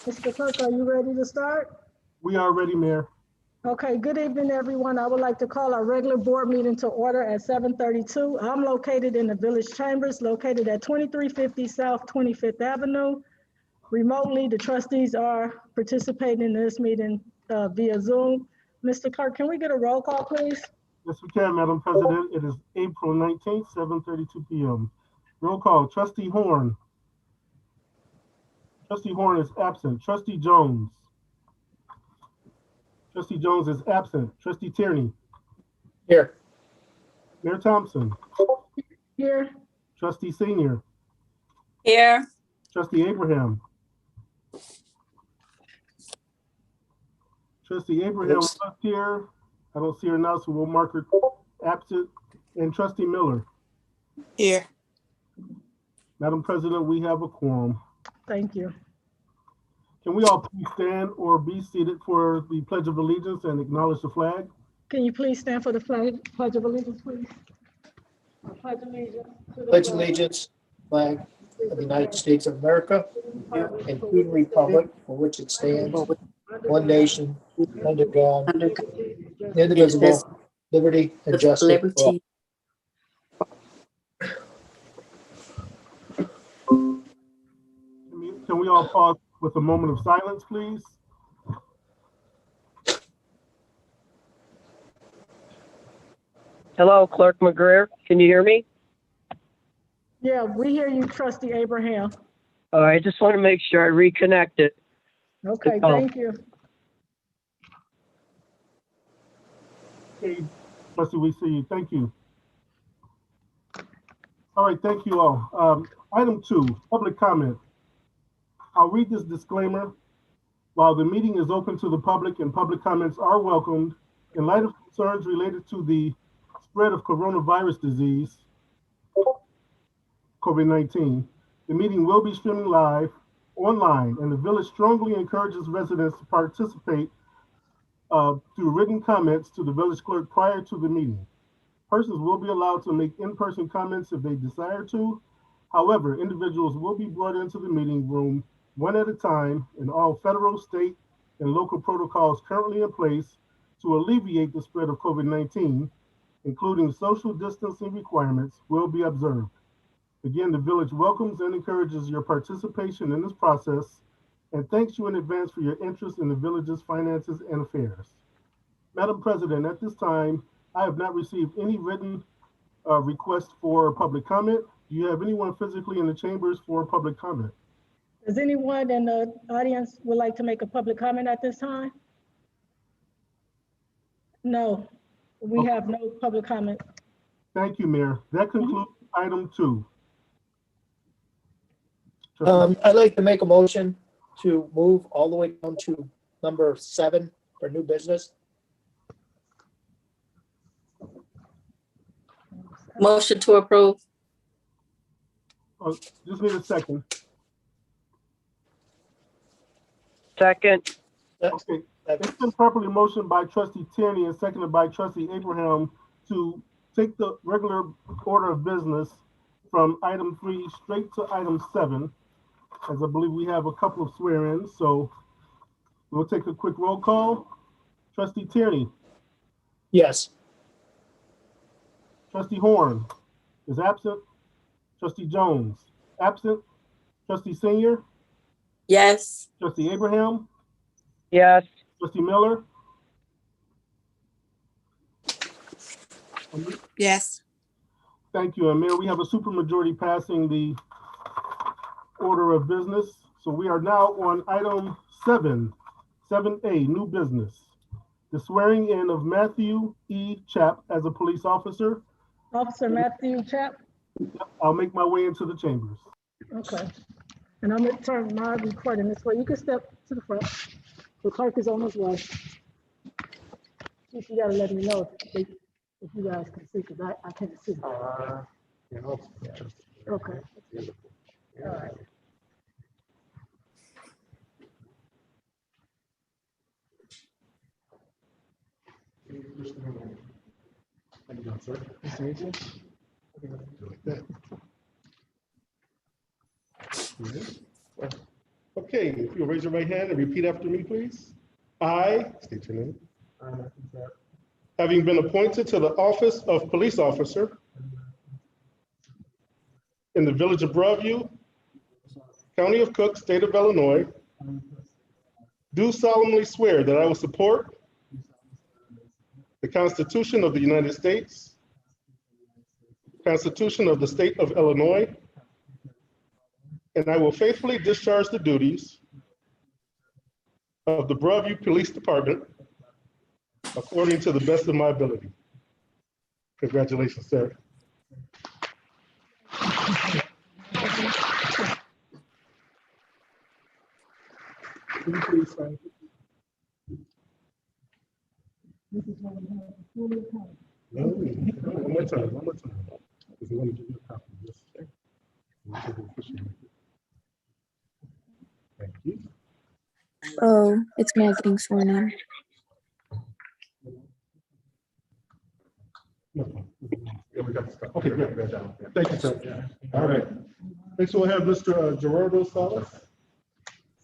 Mr. Clerk, are you ready to start? We are ready, Mayor. Okay, good evening, everyone. I would like to call our regular board meeting to order at 7:32. I'm located in the Village Chambers, located at 2350 South 25th Avenue. Remotely, the trustees are participating in this meeting via Zoom. Mr. Clerk, can we get a roll call, please? Yes, we can, Madam President. It is April 19th, 7:32 p.m. Roll call, Trustee Horn. Trustee Horn is absent. Trustee Jones. Trustee Jones is absent. Trustee Tierney. Here. Mayor Thompson. Here. Trustee Senior. Here. Trustee Abraham. Trustee Abraham Yes. left here. I don't see her now, so we'll mark her absent. And Trustee Miller. Here. Madam President, we have a quorum. Thank you. Can we all please stand or be seated for the Pledge of Allegiance and acknowledge the flag? Can you please stand for the Pledge of Allegiance, please? I pledge allegiance to the Pledge flag allegiance, flag of the United States of America, and to the republic for which it stands, one nation, under God, indivisible, liberty and justice for all. Can we all pause with a moment of silence, please? Hello, Clerk McGreer. Can you hear me? Yeah, we hear you, Trustee Abraham. All right, I just want to make sure I reconnected. Okay, Oh. thank you. Okay, Trustee, we see you. Thank you. All right, thank you all. Item 2, public comment. I'll read this disclaimer. While the meeting is open to the public and public comments are welcomed, in light of concerns related to the spread of coronavirus disease, COVID-19, the meeting will be streaming live online, and the village strongly encourages residents to participate through written comments to the village clerk prior to the meeting. Persons will be allowed to make in-person comments if they desire to. However, individuals will be brought into the meeting room one at a time, and all federal, state, and local protocols currently in place to alleviate the spread of COVID-19, including social distancing requirements, will be observed. Again, the village welcomes and encourages your participation in this process and thanks you in advance for your interest in the village's finances and affairs. Madam President, at this time, I have not received any written request for public comment. Do you have anyone physically in the chambers for public comment? Does anyone in the audience would like to make a public comment at this time? No, we have no public comment. Thank you, Mayor. That concludes item 2. I'd like to make a motion to move all the way down to number 7 for new business. Motion to approve. Just need a second. Second, Okay, it's been properly motioned by Trustee Tierney and seconded by Trustee Abraham to take the regular order of business from item 3 straight to item 7, as I believe we have a couple of swear-ins, so we'll take a quick roll call. Trustee Tierney. Yes. Trustee Horn is absent. Trustee Jones, absent. Trustee Senior. Yes. Trustee Abraham. yes. Trustee Miller. Yes. Thank you. And Mayor, we have a supermajority passing the order of business. So we are now on item 7A, new business. The swearing in of Matthew E. Chapp as a police officer. Officer Matthew Chapp. I'll make my way into the chambers. Okay. And I'm gonna turn my recording this way. You can step to the front. The clerk is on his way. Chief, you gotta let me know if you guys can see, because I can't see. Okay. All right. Okay, if you'll raise your right hand and repeat after me, please. I, state your name, having been appointed to the office of police officer in the village of Broadview, county of Cook, state of Illinois, do solemnly swear that I will support the Constitution of the United States, Constitution of the state of Illinois, and I will faithfully discharge the duties of the Broadview Police Department according to the best of my ability. Congratulations, sir. Can you please sign? No, one more time, one more time. Because I want to give you a copy of this. Thank you. Oh, it's not getting sworn in. No problem. Yeah, we got the stuff. Okay, great. Thank you, sir. All right. Next we'll have Mr. Gerardo Salas.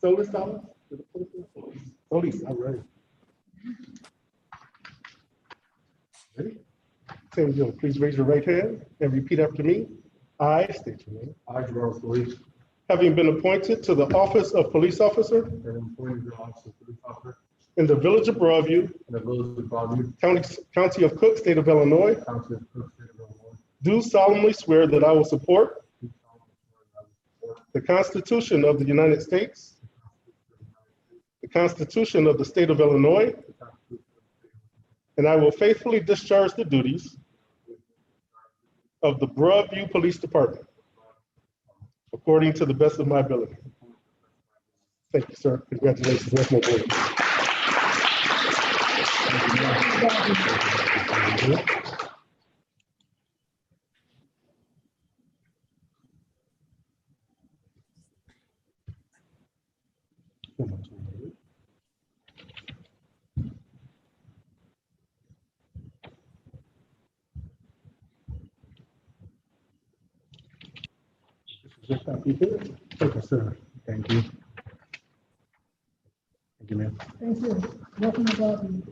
Solis. All right. Ready? Same deal. Please raise your right hand and repeat after me. I state your name. I, Gerardo Solis, Having been appointed to the office of police officer and appointed to the office of police officer in the village of Broadview, in the village of Broadview, county of Cook, state of Illinois, county of Cook, state of Illinois, do solemnly swear that I will support do solemnly swear that I will support the Constitution of the United States, the Constitution of the state of Illinois, the Constitution of the state of Illinois, and I will faithfully discharge the duties of the Broadview Police Department according to the best of my ability. Thank you, sir. Congratulations. Welcome aboard. Your copy here. Thank you, sir. Thank you. Thank you, ma'am. Thank you. Welcome aboard.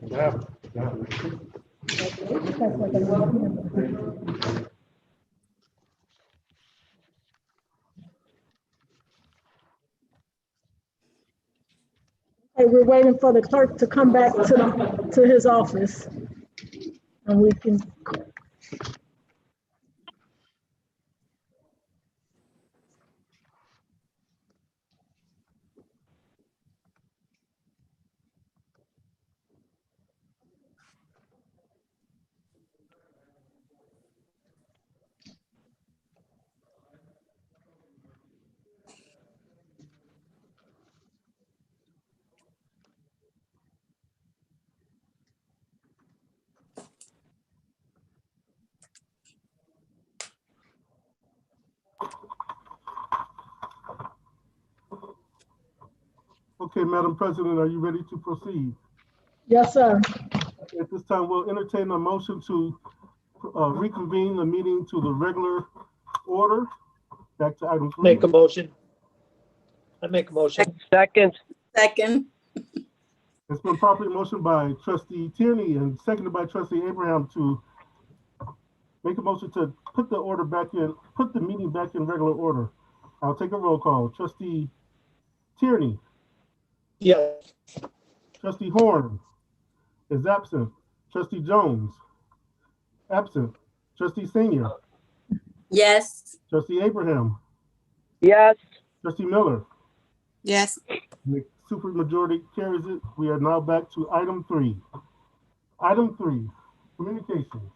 Okay, we're waiting for the clerk to come back to his office. And we can. Okay, Madam President, are you ready to proceed? Yes, sir. At this time, we'll entertain a motion to reconvene the meeting to the regular order. Back to item 3. Make a motion. I make a motion. Second. Second. It's been properly motioned by Trustee Tierney and seconded by Trustee Abraham to make a motion to put the meeting back in regular order. I'll take a roll call. Trustee Tierney, Yes. Trustee Horn is absent. Trustee Jones, absent. Trustee Senior, Yes. Trustee Abraham, Yes. Trustee Miller. Yes. The supermajority carries it. We are now back to item 3. Item 3, communications.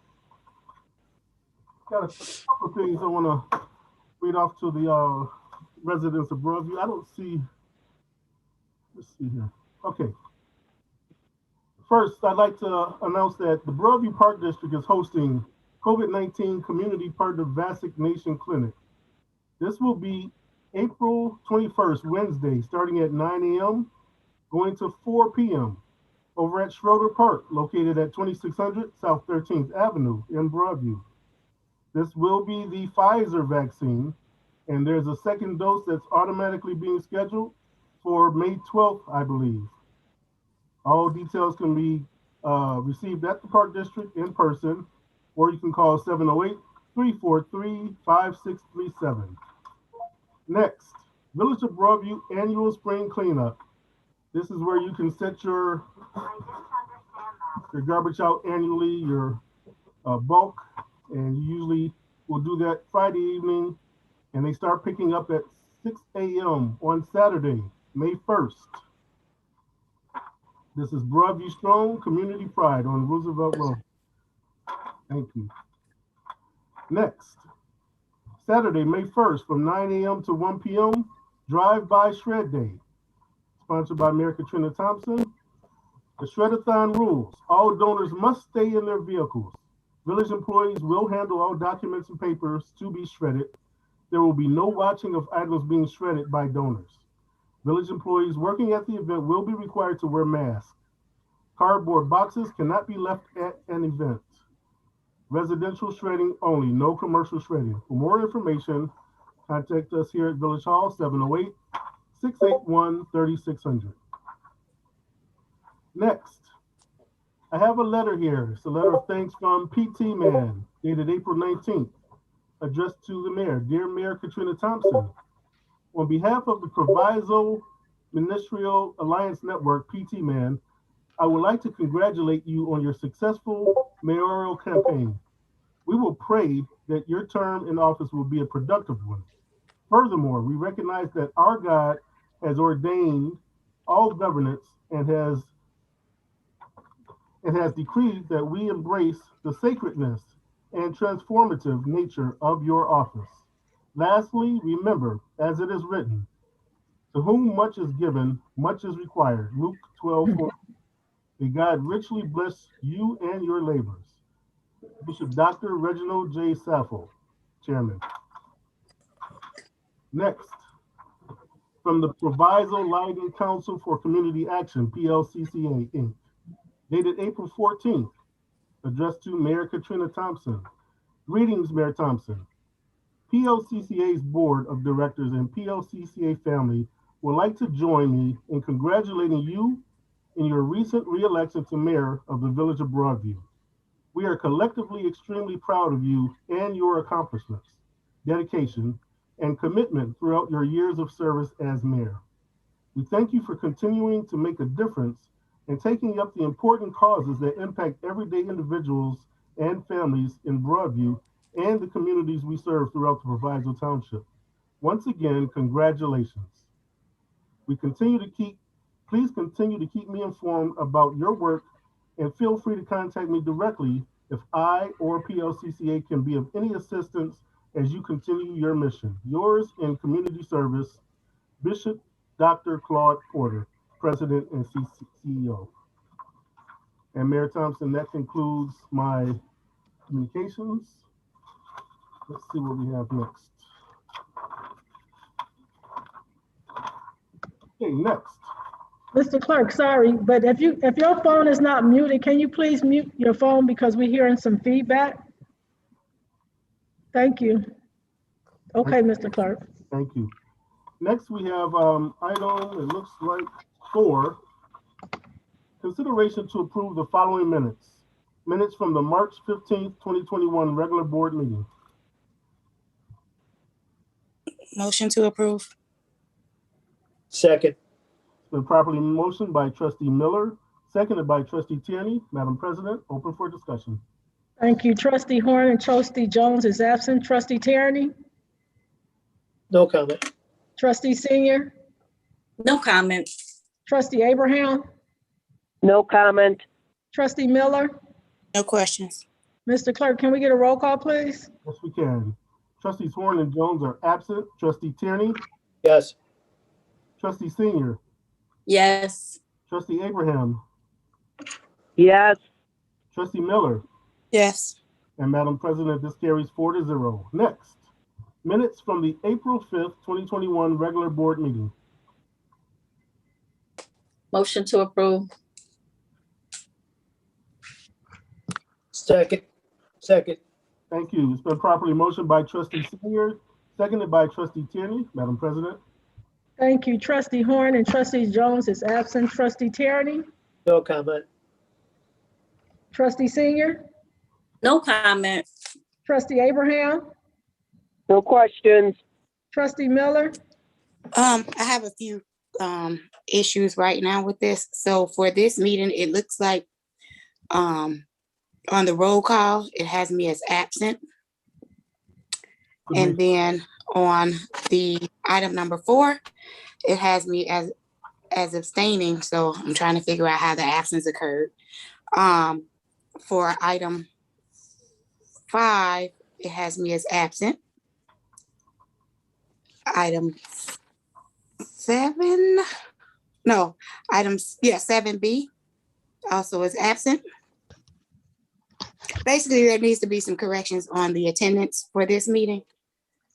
Got a couple of things I want to read off to the residents of Broadview. I don't see, let's see here. Okay. First, I'd like to announce that the Broadview Park District is hosting COVID-19 Community Partner Vaccination Clinic. This will be April 21st, Wednesday, starting at 9 a.m., going to 4 p.m. over at Schroeder Park, located at 2600 South 13th Avenue in Broadview. This will be the Pfizer vaccine, and there's a second dose that's automatically being scheduled. for May 12th, I believe. All details can be received at the Park District in person, or you can call 708-343-5637. Next, Village of Broadview Annual Spring Cleanup. This is where you can set your garbage out annually, your bulk, and you usually will do that Friday evening, and they start picking up at 6 a.m. on Saturday, May 1st. This is Broadview Strong Community Pride on Roosevelt Road. Thank you. Next, Saturday, May 1st from 9 a.m. to 1 p.m., Drive-By Shred Day, sponsored by Mayor Katrina Thompson. The Shredathon rules: all donors must stay in their vehicles. Village employees will handle all documents and papers to be shredded. There will be no watching of items being shredded by donors. Village employees working at the event will be required to wear masks. Cardboard boxes cannot be left at an event. Residential shredding only, no commercial shredding. For more information, contact us here at Village Hall, 708-681-3600. Next, I have a letter here. It's a letter of thanks from PT Man, dated April 19th, addressed to the mayor. Dear Mayor Katrina Thompson, on behalf of the Proviso Ministerial Alliance Network, PT Man, I would like to congratulate you on your successful mayoral campaign. We will pray that your term in office will be a productive one. Furthermore, we recognize that our God has ordained all governance and has decreed that we embrace the sacredness and transformative nature of your office. Lastly, remember, as it is written, to whom much is given, much is required. Luke 12:4. May God richly bless you and your labors. Bishop Dr. Reginald J. Saffel, Chairman. Next, from the Proviso Lighting Council for Community Action, PLCCA, Inc., dated April 14th, addressed to Mayor Katrina Thompson. Greetings, Mayor Thompson. PLCCA's Board of Directors and PLCCA family would like to join me in congratulating you in your recent re-election to Mayor of the Village of Broadview. We are collectively extremely proud of you and your accomplishments, dedication, and commitment throughout your years of service as mayor. We thank you for continuing to make a difference and taking up the important causes that impact everyday individuals and families in Broadview and the communities we serve throughout the Proviso Township. Once again, congratulations. Please continue to keep me informed about your work, and feel free to contact me directly if I or PLCCA can be of any assistance as you continue your mission. Yours in community service, Bishop Dr. Claude Porter, President and CEO. And Mayor Thompson, that concludes my communications. Let's see what we have next. Okay, next. Mr. Clerk, sorry, but if your phone is not muted, can you please mute your phone because we're hearing some feedback? Thank you. Okay, Mr. Clerk. Thank you. Next, we have item, it looks like 4, consideration to approve the following minutes. Minutes from the March 15th, 2021 regular board meeting. Motion to approve. Second. It's been properly motioned by Trustee Miller, seconded by Trustee Tierney. Madam President, open for discussion. Thank you. Trustee Horn and Trustee Jones is absent. Trustee Tierney? No comment. Trustee Senior? No comment. Trustee Abraham? No comment. Trustee Miller? No questions. Mr. Clerk, can we get a roll call, please? Yes, we can. Trustees Horn and Jones are absent. Trustee Tierney? Yes. Trustee Senior? Yes. Trustee Abraham? Yes. Trustee Miller? Yes. And Madam President, this carries 4-0. Next, minutes from the April 5th, 2021 regular board meeting. Motion to approve. Second. Thank you. It's been properly motioned by Trustee Senior, seconded by Trustee Tierney. Madam President. Thank you. Trustee Horn and Trustee Jones is absent. Trustee Tierney, No comment. Trustee Senior, No comment. Trustee Abraham, No questions. Trustee Miller. I have a few issues right now with this. So for this meeting, it looks like on the roll call, it has me as absent. And then on the item number 4, it has me as abstaining. So I'm trying to figure out how the absence occurred. For item 5, it has me as absent. Item 7, no, items, 7B also is absent. Basically, there needs to be some corrections on the attendance for this meeting.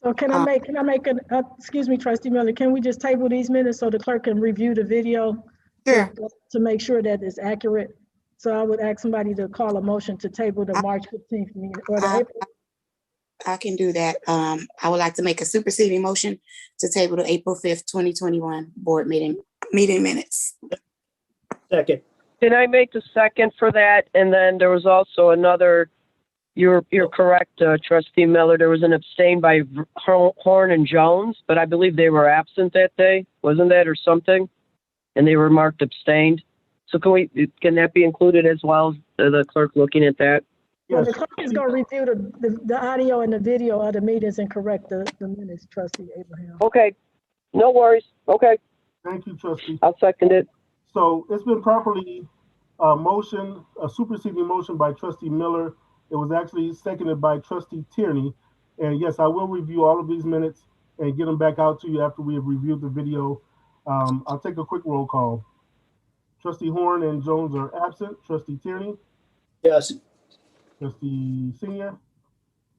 So can I make an, excuse me, Trustee Miller, can we just table these minutes so the clerk can review the video? Sure. To make sure that it's accurate. So I would ask somebody to call a motion to table the March 15th meeting or the April. I can do that. I would like to make a superseding motion to table the April 5th, 2021 board meeting minutes. Second. Can I make the second for that? And then there was also another, you're correct, Trustee Miller, there was an abstain by Horn and Jones, but I believe they were absent that day, wasn't that, or something? And they were marked abstained. So can that be included as well, the clerk looking at that? Well, Yes, the clerk is going to review the audio and the video of the meetings and correct the minutes, Trustee Abraham. Okay, no worries. Okay, thank you, trustee. I'll second it. So it's been properly a superseding motion by trustee Miller. It was actually seconded by trustee Tierney. And yes, I will review all of these minutes and get them back out to you after we have reviewed the video. I'll take a quick roll call. Trustee Horn and Jones are absent. Trustee Tierney, Yes. trustee Senior,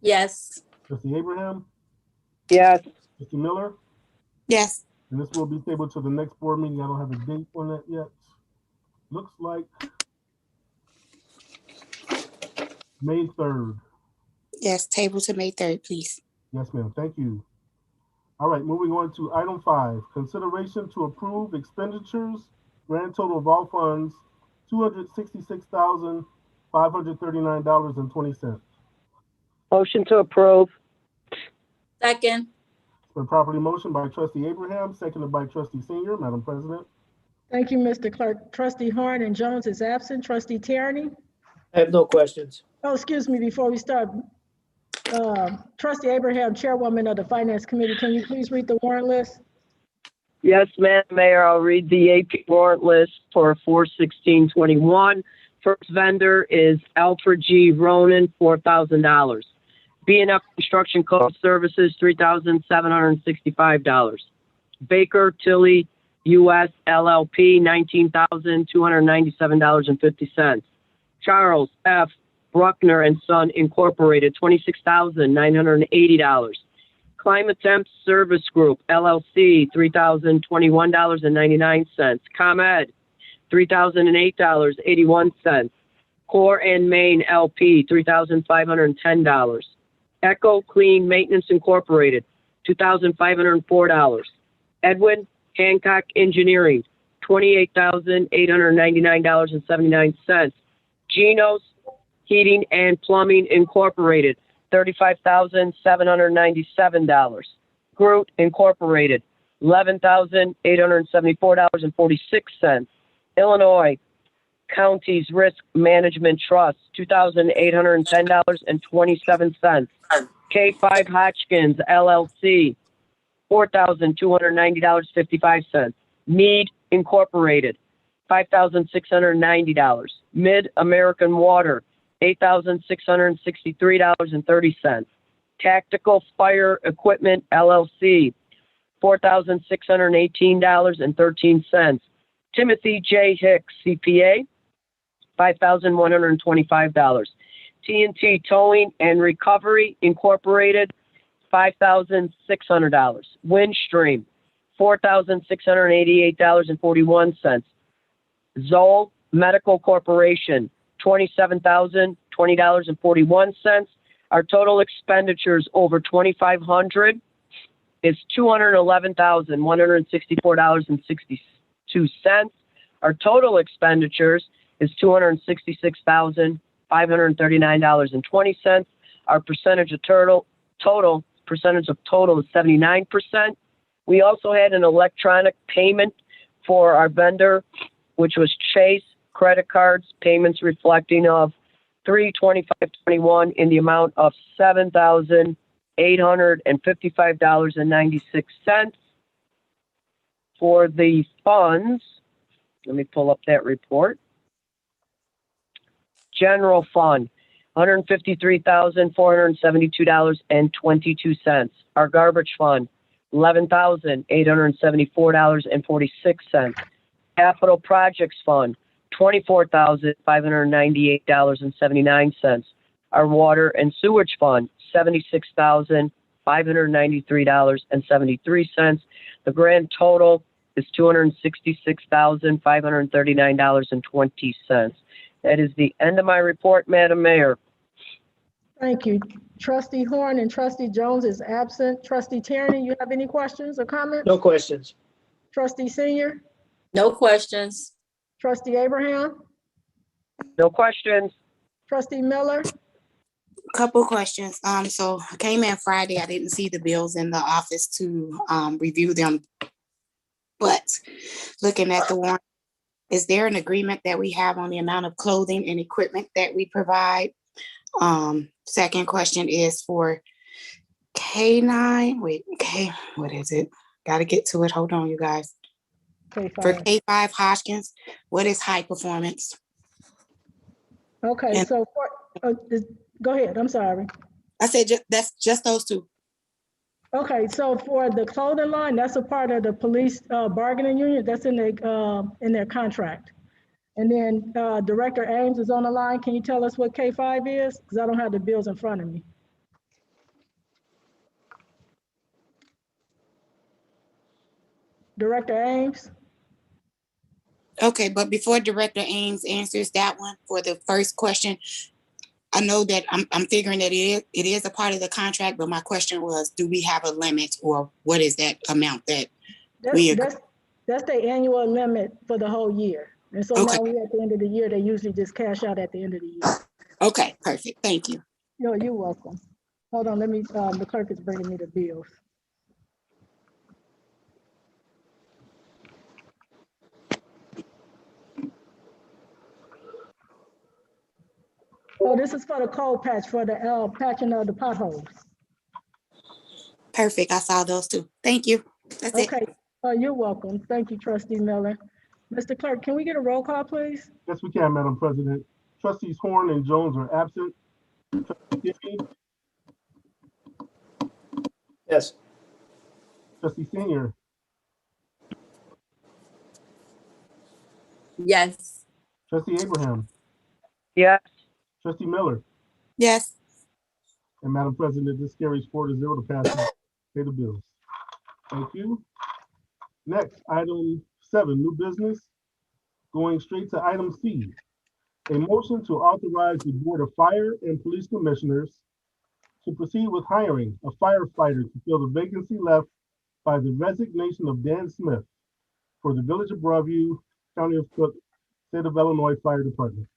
Yes. trustee Abraham, Yes, trustee Miller. Yes. And this will be tabled to the next board meeting. I don't have a date on that yet. Looks like May 3rd. Yes. Table to May 3rd, please. Yes, ma'am. Thank you. All right, moving on to item 5, consideration to approve expenditures, grand total of all funds, $266,539.20. motion to approve. Second. It's been properly motioned by trustee Abraham, seconded by trustee Senior. Madam President. Thank you, Mr. Clerk. Trustee Horn and Jones is absent. Trustee Tierney. I have no questions. Oh, excuse me, before we start, Trustee Abraham, Chairwoman of the Finance Committee, can you please read the warrant list? Yes, Madam Mayor, I'll read the AP warrant list for 4/16/21. First vendor is Alfred G. Ronan, $4,000. B&F Construction Code Services, $3,765. Baker Tilly U.S. LLP, $19,297.50. Charles F. Bruckner and Son Incorporated, $26,980. Climate Temp Service Group, LLC, $3,021.99. ComEd, $3,008.81. Core and Main LP, $3,510. Echo Clean Maintenance Incorporated, $2,504. Edwin Hancock Engineering, $28,899.79. Geno's Heating and Plumbing Incorporated, $35,797. Groot Incorporated, $11,874.46. Illinois Counties Risk Management Trust, $2,810.27. K5 Hodgkins LLC, $4,290.55. Mead Incorporated, $5,690. Mid American Water, $8,663.30. Tactical Fire Equipment LLC, $4,618.13. Timothy J. Hicks CPA, $5,125. TNT Towing and Recovery Incorporated, $5,600. Windstream, $4,688.41. Zoll Medical Corporation, $27,020.41. Our total expenditures over $2,500 is $211,164.62. Our total expenditures is $266,539.20. Our percentage of total is 79%. We also had an electronic payment for our vendor, which was Chase credit cards, payments reflecting of $325.21 in the amount of $7,855.96. For the funds, let me pull up that report. General fund, $153,472.22. Our garbage fund, $11,874.46. Capital projects fund, $24,598.79. Our water and sewage fund, $76,593.73. The grand total is $266,539.20. That is the end of my report, Madam Mayor. Thank you. Trustee Horn and Trustee Jones is absent. Trustee Tierney, you have any questions or comments? No questions. Trustee Senior? No questions. Trustee Abraham? No questions. Trustee Miller? Couple questions. So I came in Friday. I didn't see the bills in the office to review them. But looking at the warrant, is there an agreement that we have on the amount of clothing and equipment that we provide? Second question is for K9. Wait, K, what is it? Got to get to it. Hold on, you guys. For K5. K5 Hoskins, what is high performance? Okay, And- so go ahead, I'm sorry. I said that's just those two. Okay, so for the clothing line, that's a part of the police bargaining unit, that's in their contract. And then Director Ames is on the line. Can you tell us what K5 is? Because I don't have the bills in front of me. Director Ames? Okay, but before Director Ames answers that one for the first question, I know that I'm figuring that it is a part of the contract, but my question was, do we have a limit, or what is that amount that we agree? That's the annual limit for the whole year. And so Okay. now we're at the end of the year, they usually just cash out at the end of the year. Okay, perfect. Thank you. No, you're welcome. Hold on, let me, the clerk is bringing me the bills. Oh, this is for the cold patch, for the patching of the potholes. Perfect. I saw those two. Thank you. That's it. Okay, you're welcome. Thank you, Trustee Miller. Mr. Clerk, can we get a roll call, please? Yes, we can, Madam President. Trustees Horn and Jones are absent. Trustee Tierney, Yes. Trustee Senior, Yes. Trustee Abraham, Yes. Trustee Miller, Yes. and Madam President, this carries 4-0 to pass and pay the bills. Thank you. Next, item 7, new business. Going straight to item C. A motion to authorize the Board of Fire and Police Commissioners to proceed with hiring a firefighter to fill the vacancy left by the resignation of Dan Smith for the Village of Broadview, County of Cook, State of Illinois Fire Department.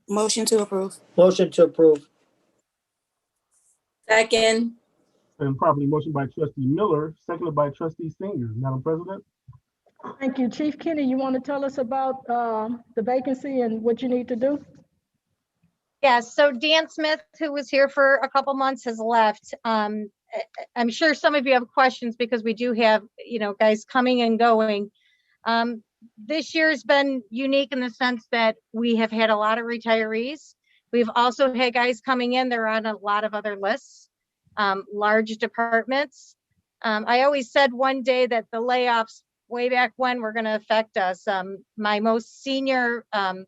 Motion to approve. Motion to approve. Second. And properly motion by Trustee Miller, seconded by Trustee Senior. Madam President? Thank you. Chief Kenny, you want to tell us about the vacancy and what you need to do? Yeah, so Dan Smith, who was here for a couple months, has left. I'm sure some of you have questions because we do have, guys coming and going. This year's been unique in the sense that we have had a lot of retirees. We've also had guys coming in, they're on a lot of other lists, large departments. I always said one day that the layoffs way back when were going to affect us. My most senior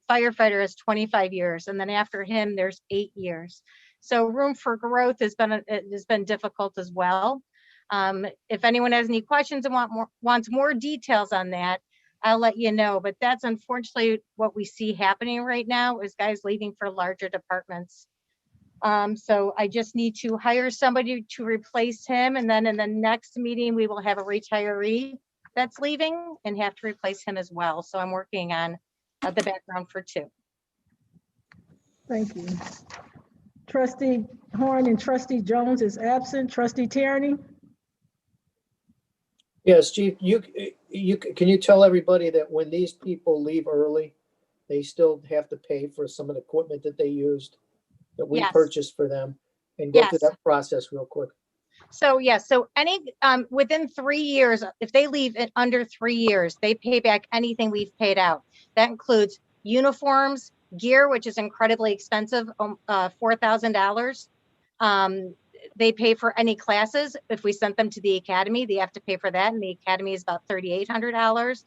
firefighter is 25 years, and then after him, there's 8 years. So room for growth has been difficult as well. If anyone has any questions and wants more details on that, I'll let you know. But that's unfortunately what we see happening right now is guys leaving for larger departments. So I just need to hire somebody to replace him. And then in the next meeting, we will have a retiree that's leaving and have to replace him as well. So I'm working on the background for 2. Thank you. Trustee Horn and trustee Jones is absent. Trustee Tierney? Yes, Chief, can you tell everybody that when these people leave early, they still have to pay for some of the equipment that they used, that we Yes. purchased for them, and go through Yes. that process real quick? So yes, so any, within 3 years, if they leave in under 3 years, they pay back anything we've paid out. That includes uniforms, gear, which is incredibly expensive, $4,000. They pay for any classes. If we sent them to the academy, they have to pay for that, and the academy is about $3,800.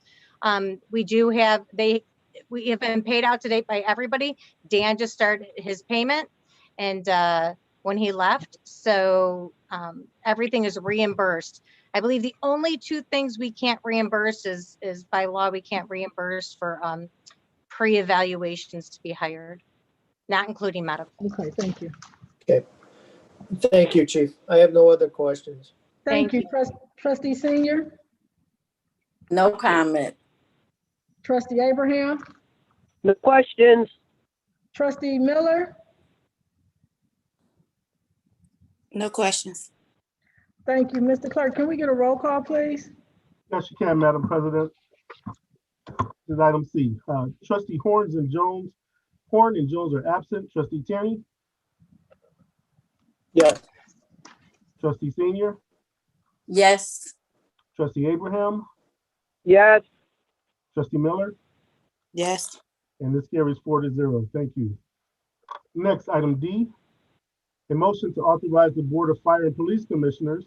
We have been paid out to date by everybody. Dan just started his payment, and when he left, so everything is reimbursed. I believe the only 2 things we can't reimburse is by law, we can't reimburse for pre-evaluations to be hired, not including medical. Okay, thank you. Thank you, Chief. I have no other questions. Thank Thank you. Trustee Senior? No comment. Trustee Abraham? No questions. Trustee Miller? No questions. Thank you. Mr. Clerk, can we get a roll call, please? Yes, you can, Madam President. This is item C. Trustee Horn and Jones are absent. Trustee Tierney? Yes. Trustee Senior? Yes. Trustee Abraham? Yes. Trustee Miller? Yes. And this carries 4-0. Thank you. Next, item D. A motion to authorize the Board of Fire and Police Commissioners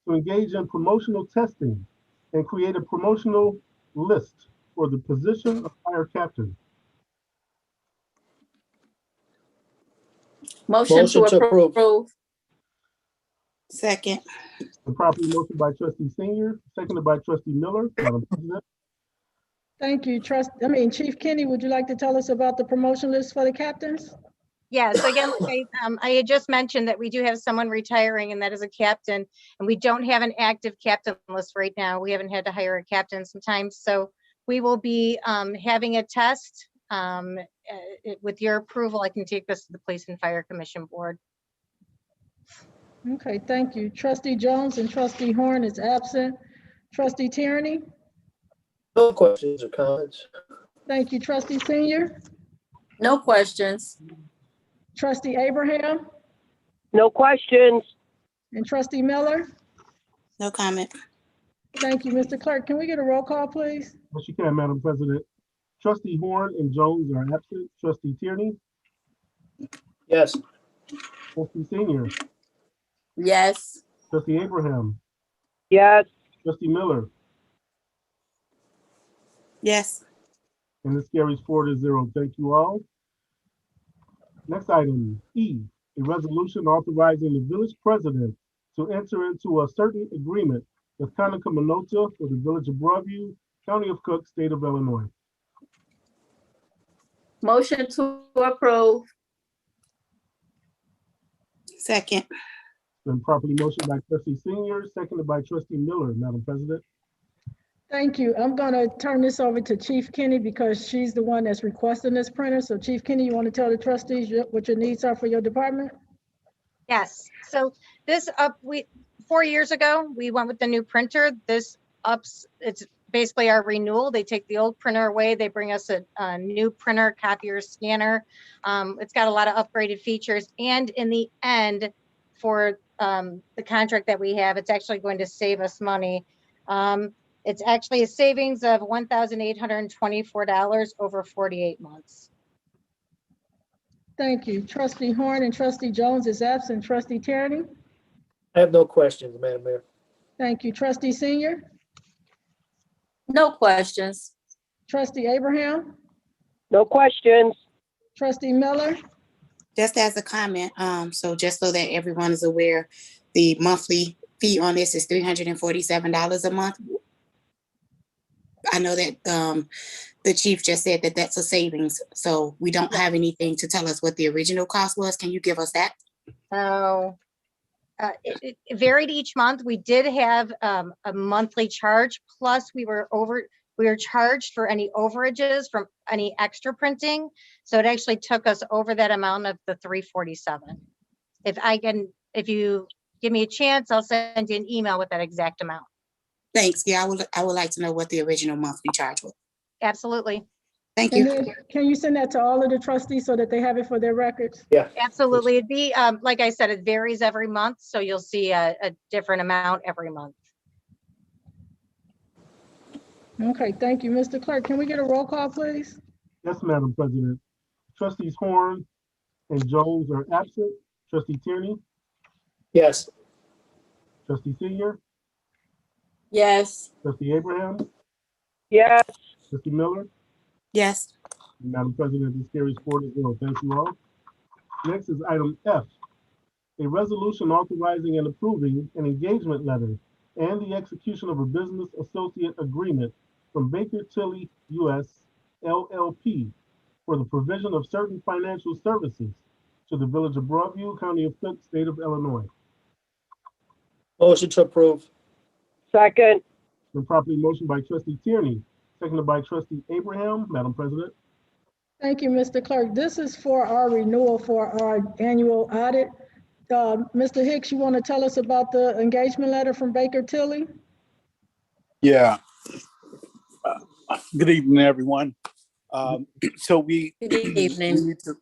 to engage in promotional testing and create a promotional list for the position of fire captain. Motion to approve. Second. The properly motion by Trustee Senior, seconded by Trustee Miller. Madam President. Thank you. Chief Kenny, would you like to tell us about the promotion list for the captains? Yeah, so again, like I had just mentioned that we do have someone retiring, and that is a captain, and we don't have an active captain list right now. We haven't had to hire a captain sometimes, so we will be having a test. With your approval, I can take this to the Police and Fire Commission Board. Okay, thank you. Trustee Jones and trustee Horn is absent. Trustee Tierney? No questions or comments. Thank you. Trustee Senior? No questions. Trustee Abraham? No questions. And trustee Miller? No comment. Thank you. Mr. Clerk, can we get a roll call, please? Yes, you can, Madam President. Trustee Horn and Jones are absent. Trustee Tierney? Yes. Trustee Senior? Yes. Trustee Abraham? Yes. Trustee Miller? Yes. And this carries 4-0. Thank you all. Next item, E, a resolution authorizing the village president to enter into a certain agreement with Kanika Minota for the village of Broadview, County of Cook, State of Illinois. Motion to approve. Second. Been properly motioned by Trustee Senior, seconded by Trustee Miller, Madam President. Thank you. I'm gonna turn this over to Chief Kenny because she's the one that's requesting this printer. So Chief Kenny, you want to tell the trustees what your needs are for your department? Yes, so this 4 years ago, we went with the new printer. This it's basically our renewal. They take the old printer away. They bring us a new printer, copier, scanner. It's got a lot of upgraded features. And in the end, for the contract that we have, it's actually going to save us money. It's actually a savings of $1,824 over 48 months. Thank you. Trustee Horn and trustee Jones is absent. Trustee Tierney? I have no questions, Madam Mayor. Thank you. Trustee Senior? No questions. Trustee Abraham? No questions. Trustee Miller? Just as a comment, so just so that everyone is aware, the monthly fee on this is $347 a month. I know that the chief just said that that's a savings, so we don't have anything to tell us what the original cost was. Can you give us that? So it varied each month. We did have a monthly charge, plus we were charged for any overages from any extra printing. So it actually took us over that amount of the 347. If you give me a chance, I'll send you an email with that exact amount. Thanks. Yeah, I would like to know what the original monthly charge was. Absolutely. Thank And you. then can you send that to all of the trustees so that they have it for their records? Yeah. Absolutely. It'd be, like I said, it varies every month. So you'll see a different amount every month. Okay, thank you. Mr. Clerk, can we get a roll call, please? Yes, Madam President. Trustees Horn and Jones are absent. Trustee Tierney, Yes. Trustee Senior, Yes. Trustee Abraham, Yes. Trustee Miller. Yes. Madam President, this carries 4-0. Thank you all. Next is item F, a resolution authorizing and approving an engagement letter and the execution of a business associate agreement from Baker Tilly US LLP for the provision of certain financial services to the Village of Broadview, County of Cook, State of Illinois. Motion to approve. Second. Been properly motioned by Trustee Tierney, seconded by Trustee Abraham. Madam President. Thank you, Mr. Clerk. This is for our renewal for our annual audit. Mr. Hicks, you want to tell us about the engagement letter from Baker Tilly? Yeah. Good evening, everyone. So we Good evening. need to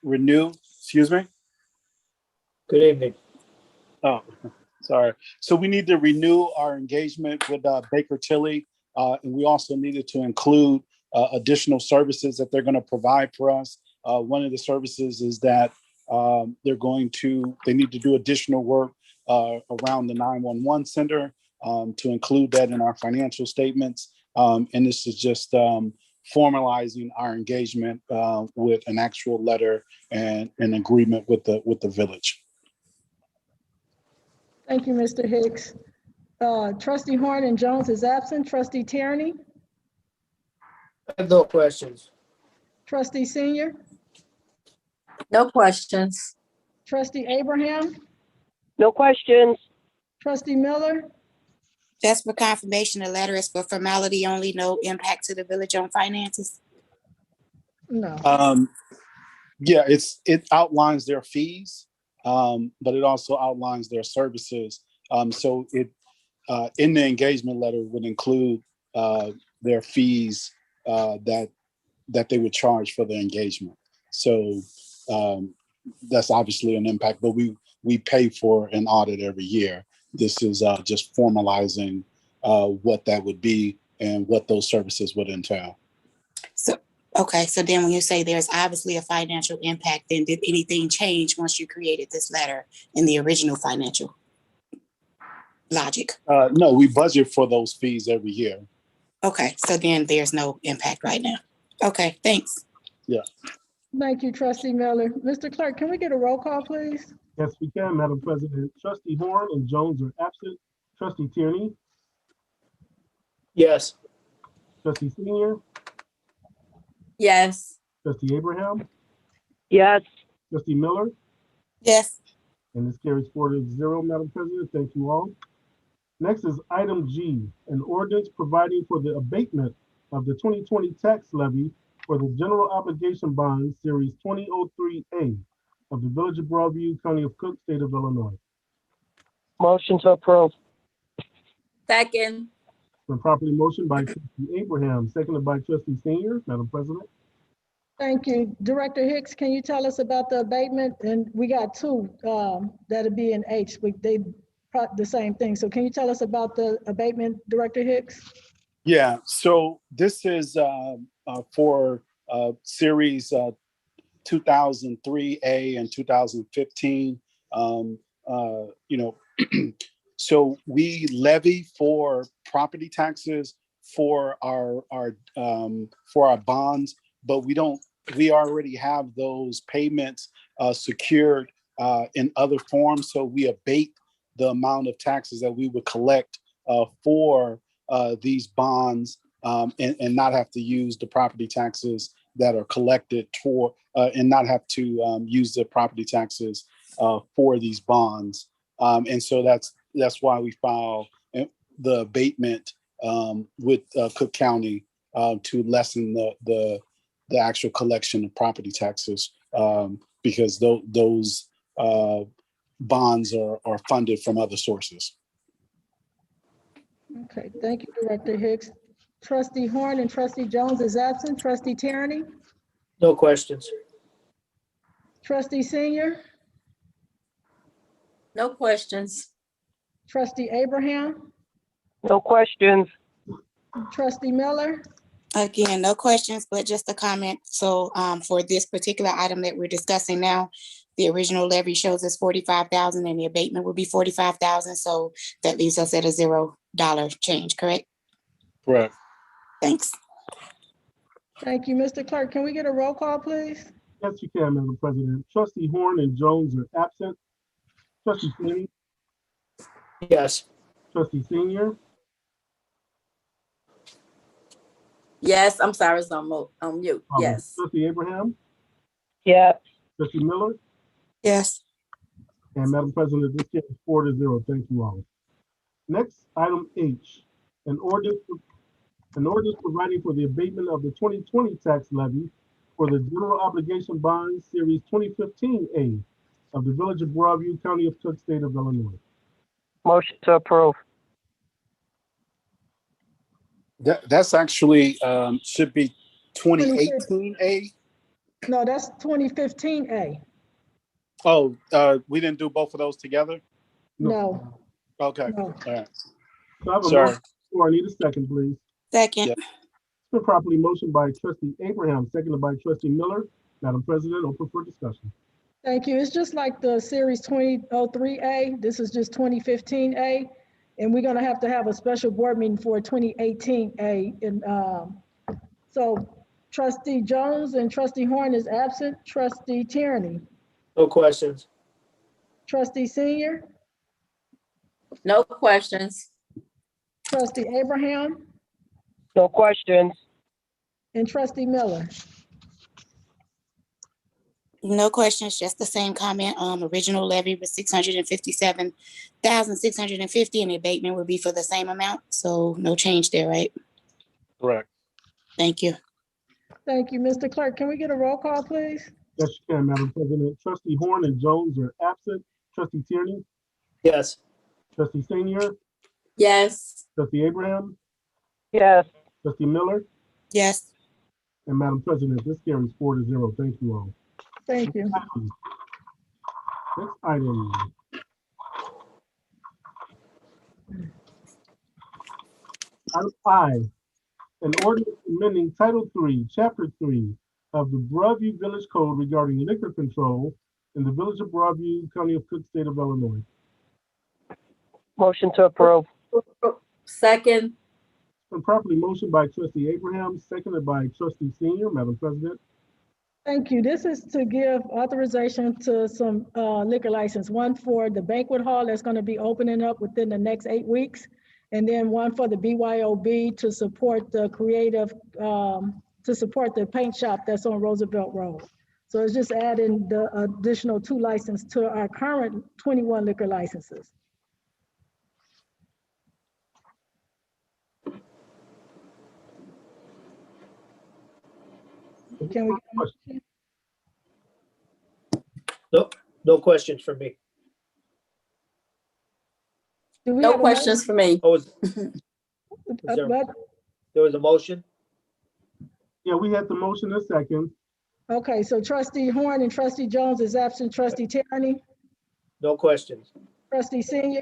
renew, excuse me? Good evening. Oh, sorry. So we need to renew our engagement with Baker Tilly. And we also needed to include additional services that they're going to provide for us. One of the services is that they need to do additional work around the 911 center to include that in our financial statements. And this is just formalizing our engagement with an actual letter and an agreement with the village. Thank you, Mr. Hicks. Trustee Horn and Jones is absent. Trustee Tierney, I have no questions. Trustee Senior, No questions. Trustee Abraham, No questions. Trustee Miller, Just for confirmation, the letter is for formality only, no impact to the village on finances. no. Yeah, it outlines their fees, but it also outlines their services. So it in the engagement letter would include their fees that they would charge for the engagement. So that's obviously an impact, but we pay for an audit every year. This is just formalizing what that would be and what those services would entail. So, okay, so then when you say there's obviously a financial impact, then did anything change once you created this letter in the original financial logic? No, we budget for those fees every year. Okay, so then there's no impact right now. Okay, thanks. Yeah. Thank you, Trustee Miller. Mr. Clerk, can we get a roll call, please? Yes, we can, Madam President. Trustee Horn and Jones are absent. Trustee Tierney, Yes. Trustee Senior, Yes. Trustee Abraham, Yes. Trustee Miller, Yes. and this carries 4-0, Madam President. Thank you all. Next is item G, an ordinance providing for the abatement of the 2020 tax levy for the general obligation bond series 2003A of the Village of Broadview, County of Cook, State of Illinois. Motion to approve. Second. Been properly motioned by Trustee Abraham, seconded by Trustee Senior. Madam President. Thank you. Director Hicks, can you tell us about the abatement? And we got two that'll be in H. They the same thing. So can you tell us about the abatement, Director Hicks? Yeah, so this is for series 2003A and 2015. So we levy for property taxes for our bonds, but we already have those payments secured in other forms. So we abate the amount of taxes that we would collect for these bonds and not have to use the property taxes that are collected and not have to use the property taxes for these bonds. And so that's why we file the abatement with Cook County to lessen the actual collection of property taxes, because those bonds are funded from other sources. Okay, thank you, Director Hicks. Trustee Horn and Trustee Jones is absent. Trustee Tierney, No questions. Trustee Senior, No questions. Trustee Abraham, No questions. Trustee Miller, Again, no questions, but just a comment. So for this particular item that we're discussing now, the original levy shows us 45,000 and the abatement would be 45,000. So that leaves us at a $0 change, correct? Correct. Thanks. thank you. Mr. Clerk, can we get a roll call, please? Yes, you can, Madam President. Trustee Horn and Jones are absent. Trustee Tierney, Yes. Trustee Senior, Yes, I'm sorry, it's on mute. Yes. Trustee Abraham, Yeah. Trustee Miller, Yes. and Madam President, this carries 4-0. Thank you all. Next, item H, an ordinance providing for the abatement of the 2020 tax levy for the general obligation bond series 2015A of the Village of Broadview, County of Cook, State of Illinois. Motion to approve. That's actually should be 2018A. No, that's 2015A. Oh, we didn't do both of those together? No, Okay. no. All right. So I have a Sorry. motion, or I need a second, please. Second. Yeah. It's been properly motioned by Trustee Abraham, seconded by Trustee Miller. Madam President, open for discussion. Thank you. It's just like the series 2003A. This is just 2015A. And we're gonna have a special board meeting for 2018A. And so Trustee Jones and Trustee Horn is absent. Trustee Tierney, No questions. Trustee Senior, No questions. Trustee Abraham, No questions. and Trustee Miller. No questions, just the same comment. Original levy was 657,650 and the abatement would be for the same amount. So no change there, right? Correct. Thank you. Thank you. Mr. Clerk, can we get a roll call, please? Yes, you can, Madam President. Trustee Horn and Jones are absent. Trustee Tierney, Yes. Trustee Senior, Yes. Trustee Abraham, Yes. Trustee Miller, Yes. and Madam President, this carries 4-0. Thank you all. Thank you. Next item. Item I, an ordinance amending Title III, Chapter 3 of the Broadview Village Code regarding liquor control in the Village of Broadview, County of Cook, State of Illinois. Motion to approve. Second. Been properly motioned by Trustee Abraham, seconded by Trustee Senior. Madam President. Thank you. This is to give authorization to some liquor license, one for the banquet hall that's going to be opening up within the next 8 weeks. And then one for the BYOB to support the creative, to support the paint shop that's on Roosevelt Road. So it's just adding the additional 2 licenses to our current 21 liquor licenses. Can we get a motion? Nope. No questions for me. Do we No have a questions for me. Oh, motion? there was a motion? Yeah, we had the motion a second. Okay, so Trustee Horn and Trustee Jones is absent. Trustee Tierney, No questions. Trustee Senior,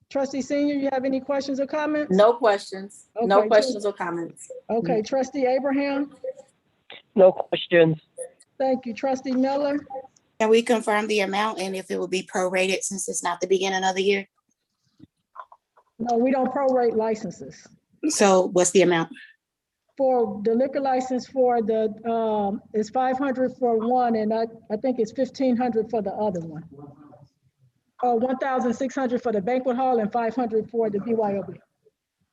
Trustee Senior, you have any questions or comments? No questions. No Okay, questions or comments. Okay, Trustee Abraham, No questions. thank you. Trustee Miller, Can we confirm the amount and if it will be prorated since it's not the beginning of the year? no, we don't prorate licenses. So what's the amount? For the liquor license for the, it's 500 for one, and I think it's 1,500 for the other one. 1,600 for the banquet hall and 500 for the BYOB.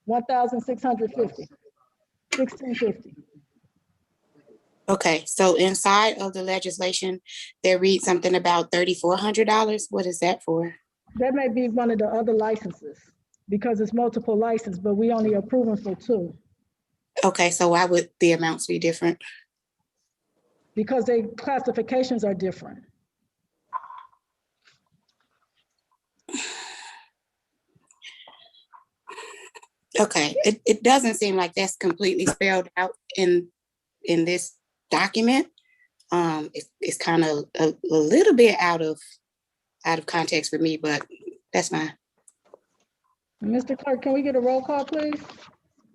1,650, 1,650. Okay, so inside of the legislation, they read something about $3,400. What is that for? That may be one of the other licenses because it's multiple licenses, but we only approving for 2 Okay, so why would the amounts be different? because they classifications are different. Okay, it doesn't seem like that's completely spelled out in this document. It's kind of a little bit out of context for me, but that's fine. Mr. Clerk, can we get a roll call, please?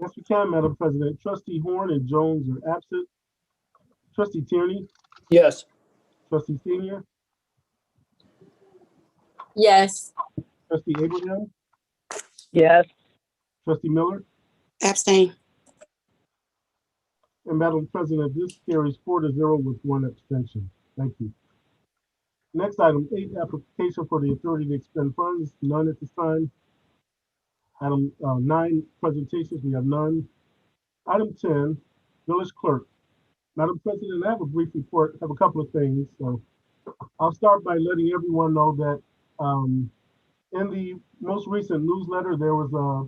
Yes, we can, Madam President. Trustee Horn and Jones are absent. Trustee Tierney, Yes. Trustee Senior, Yes. Trustee Abraham, Yes. Trustee Miller, Abstain. and Madam President, this carries 4-0 with 1 abstention. Thank you. Next item, 8, application for the authority to expend funds, none at this time. Item 9, presentations, we have none. Item 10, village clerk. Madam President, I have a brief report, have a couple of things. So I'll start by letting everyone know that in the most recent newsletter, there was a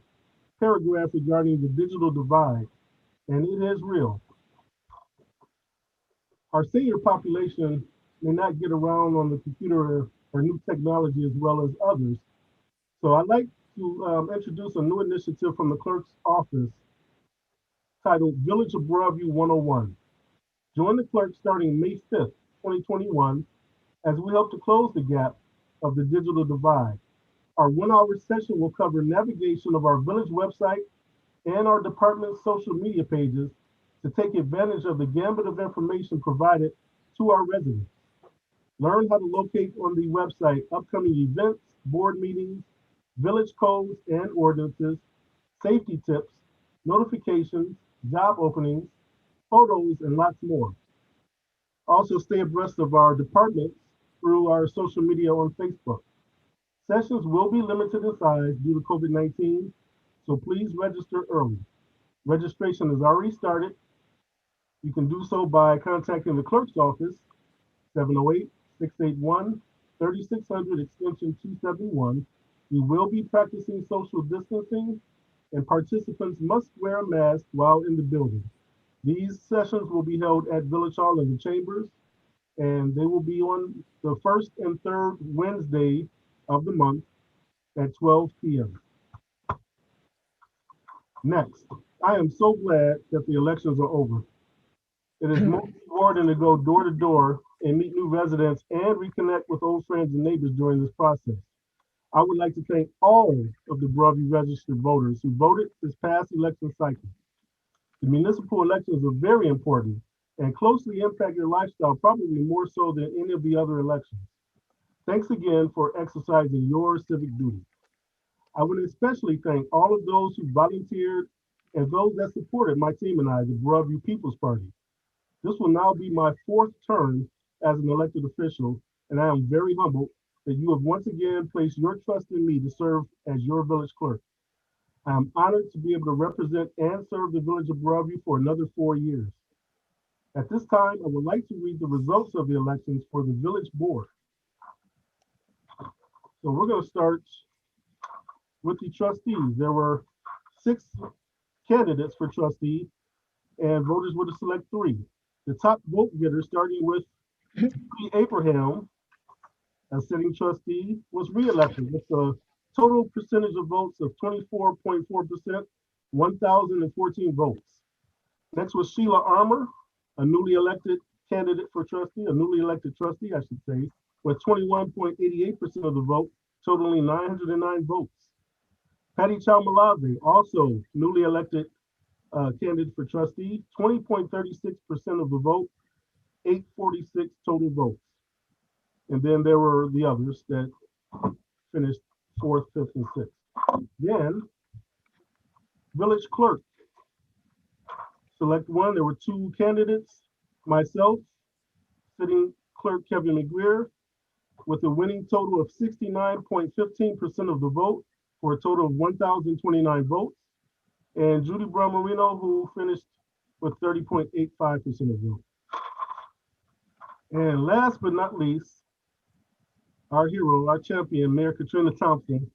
paragraph regarding the digital divide, and it is real. Our senior population may not get around on the computer or new technology as well as others. So I'd like to introduce a new initiative from the clerk's office titled Village of Broadview 101. Join the clerk starting May 5th, 2021, as we help to close the gap of the digital divide. Our 1-hour session will cover navigation of our village website and our department's social media pages to take advantage of the gambit of information provided to our residents. Learn how to locate on the website upcoming events, board meetings, village codes and ordinances, safety tips, notifications, job openings, photos, and lots more. Also stay abreast of our departments through our social media on Facebook. Sessions will be limited in size due to COVID-19, so please register early. Registration has already started. You can do so by contacting the clerk's office, 708-681-3600 extension 271. We will be practicing social distancing and participants must wear a mask while in the building. These sessions will be held at Village Hall in the Chambers, and they will be on the first and third Wednesday of the month at 12 p.m. Next, I am so glad that the elections are over. It is most rewarding to go door to door and meet new residents and reconnect with old friends and neighbors during this process. I would like to thank all of the Broadview registered voters who voted this past election cycle. The municipal elections are very important and closely impact your lifestyle, probably more so than any of the other elections. Thanks again for exercising your civic duty. I would especially thank all of those who volunteered and those that supported my team and I, the Broadview People's Party. This will now be my 4th term as an elected official, and I am very humbled that you have once again placed your trust in me to serve as your village clerk. I am honored to be able to represent and serve the village of Broadview for another 4 years. At this time, I would like to read the results of the elections for the village board. So we're going to start with the trustees. There were 6 candidates for trustee, and voters were to select 3. The top vote getter, starting with Abraham as sitting trustee, was re-elected with a total percentage of votes of 24.4%, 1,014 votes. Next was Sheila Armour, a newly elected candidate for trustee, a newly elected trustee, I should say, with 21.88% of the vote, totaling 909 votes. Patty Chalmalave, also newly elected candidate for trustee, 20.36% of the vote, 846 total votes. And then there were the others that finished 4th, 5th, and 6th. Then, village clerk. Select 1, there were 2 candidates. Myself, sitting clerk Kevin McGreer, with a winning total of 69.15% of the vote, for a total of 1,029 votes. And Judy Brown Marino, who finished with 30.85% of the vote. And last but not least, our hero, our champion, Mayor Katrina Thompson,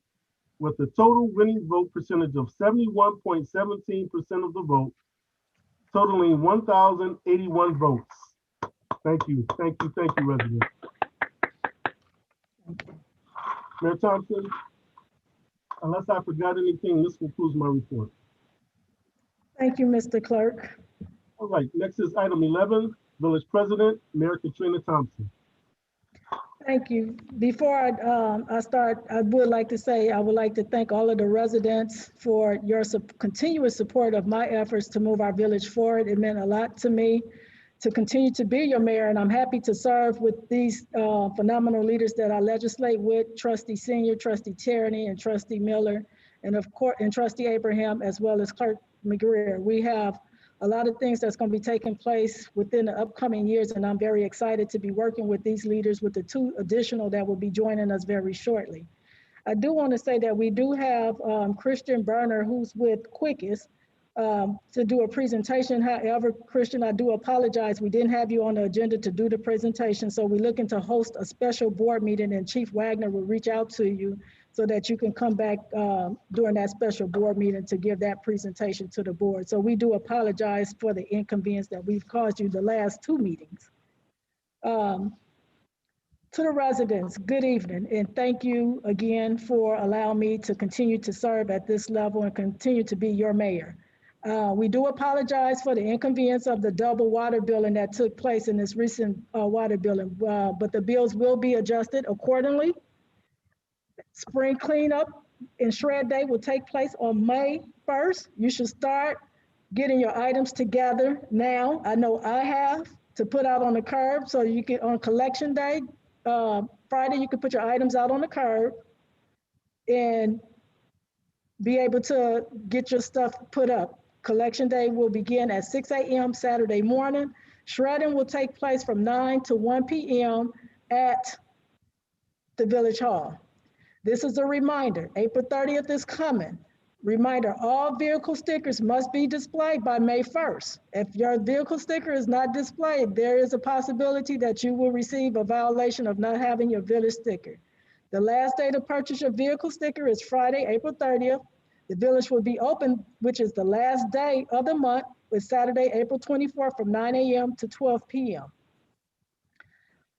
with a total winning vote percentage of 71.17% of the vote, totaling 1,081 votes. Thank you, residents. Mayor Thompson, unless I forgot anything, this concludes my report. Thank you, Mr. Clerk. All right, next is item 11, Village President, Mayor Katrina Thompson. Thank you. Before I start, I would like to say, I would like to thank all of the residents for your continuous support of my efforts to move our village forward. It meant a lot to me to continue to be your mayor, and I'm happy to serve with these phenomenal leaders that I legislate with, Trustee Senior, Trustee Tierney, and Trustee Miller, and of course, and Trustee Abraham, as well as Clerk McGreer. We have a lot of things that's going to be taking place within the upcoming years, and I'm very excited to be working with these leaders, with the 2 additional that will be joining us very shortly. I do want to say that we do have Christian Berner, who's with Quickest, to do a presentation. However, Christian, I do apologize. We didn't have you on the agenda to do the presentation, so we're looking to host a special board meeting, and Chief Wagner will reach out to you so that you can come back during that special board meeting to give that presentation to the board. So we do apologize for the inconvenience that we've caused you the last 2 meetings. To the residents, good evening, and thank you again for allowing me to continue to serve at this level and continue to be your mayor. We do apologize for the inconvenience of the double water billing that took place in this recent water billing, but the bills will be adjusted accordingly. Spring cleanup and shred day will take place on May 1st. You should start getting your items together now. I know I have to put out on the curb, so you can, on collection day, Friday, you can put your items out on the curb and be able to get your stuff put up. Collection day will begin at 6 a.m. Saturday morning. Shredding will take place from 9 to 1 p.m. at the Village Hall. This is a reminder, April 30th is coming. Reminder, all vehicle stickers must be displayed by May 1st. If your vehicle sticker is not displayed, there is a possibility that you will receive a violation of not having your village sticker. The last day to purchase your vehicle sticker is Friday, April 30th. The village will be open, which is the last day of the month, with Saturday, April 24th from 9 a.m. to 12 p.m.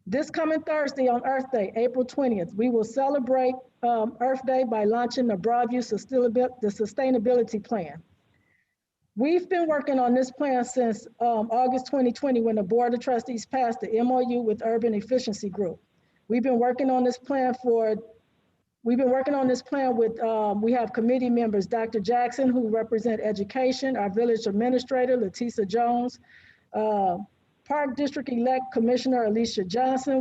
This coming Thursday on Earth Day, April 20th, we will celebrate Earth Day by launching the Broadview Sustainability Plan. We've been working on this plan since August 2020 when the Board of Trustees passed the MOU with Urban Efficiency Group. We've been working on this plan with, we have committee members, Dr. Jackson, who represent education, our village administrator, Letisa Jones, Park District Elect Commissioner Alicia Johnson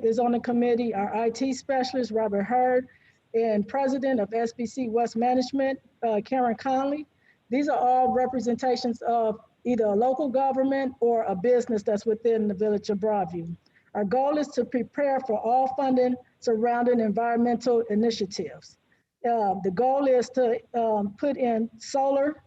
is on the committee, our IT specialist, Robert Hurd, and President of SBC West Management, Karen Conley. These are all representations of either a local government or a business that's within the village of Broadview. Our goal is to prepare for all funding surrounding environmental initiatives. The goal is to put in solar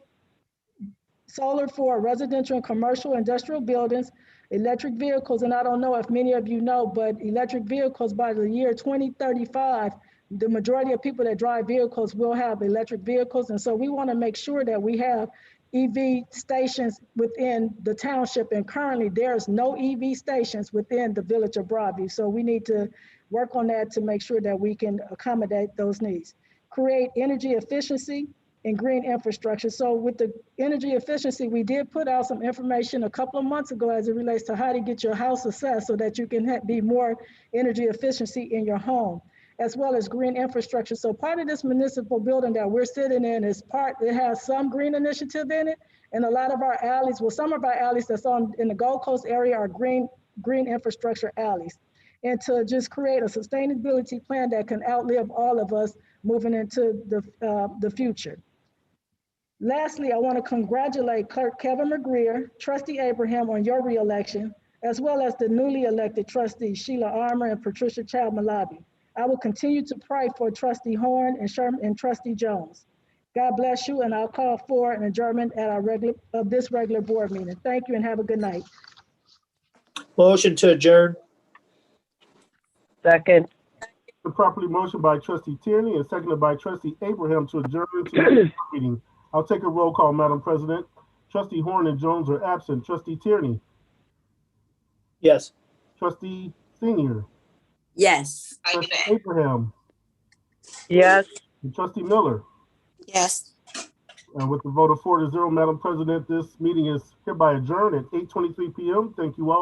for residential and commercial industrial buildings, electric vehicles, and I don't know if many of you know, but electric vehicles by the year 2035, the majority of people that drive vehicles will have electric vehicles. And so we want to make sure that we have EV stations within the township. And currently there's no EV stations within the village of Broadview. So we need to work on that to make sure that we can accommodate those needs. Create energy efficiency and green infrastructure. So with the energy efficiency, we did put out some information a couple of months ago as it relates to how to get your house assessed so that you can be more energy efficiency in your home, as well as green infrastructure. So part of this municipal building that we're sitting in it has some green initiative in it, and a lot of our alleys, well, some of our alleys that's in the Gold Coast area are green infrastructure alleys. And to just create a sustainability plan that can outlive all of us moving into the future. Lastly, I want to congratulate Clerk Kevin McGreer, Trustee Abraham on your reelection, as well as the newly elected trustees, Sheila Armour and Patricia Child-Malabi. I will continue to pray for Trustee Horn and Trustee Jones. God bless you, and I'll call for an adjournment at our this regular board meeting. Thank you and have a good night. Motion to adjourn. Second. The properly motioned by trustee Tierney and seconded by trustee Abraham to adjourn to the meeting. I'll take a roll call, Madam President. Trustee Horn and Jones are absent. Trustee Tierney, Yes. trustee Senior, Yes. trustee Abraham, Yes. and trustee Miller. Yes. And with the vote of 4-0, Madam President, this meeting is hereby adjourned at 8:23 p.m. Thank you all.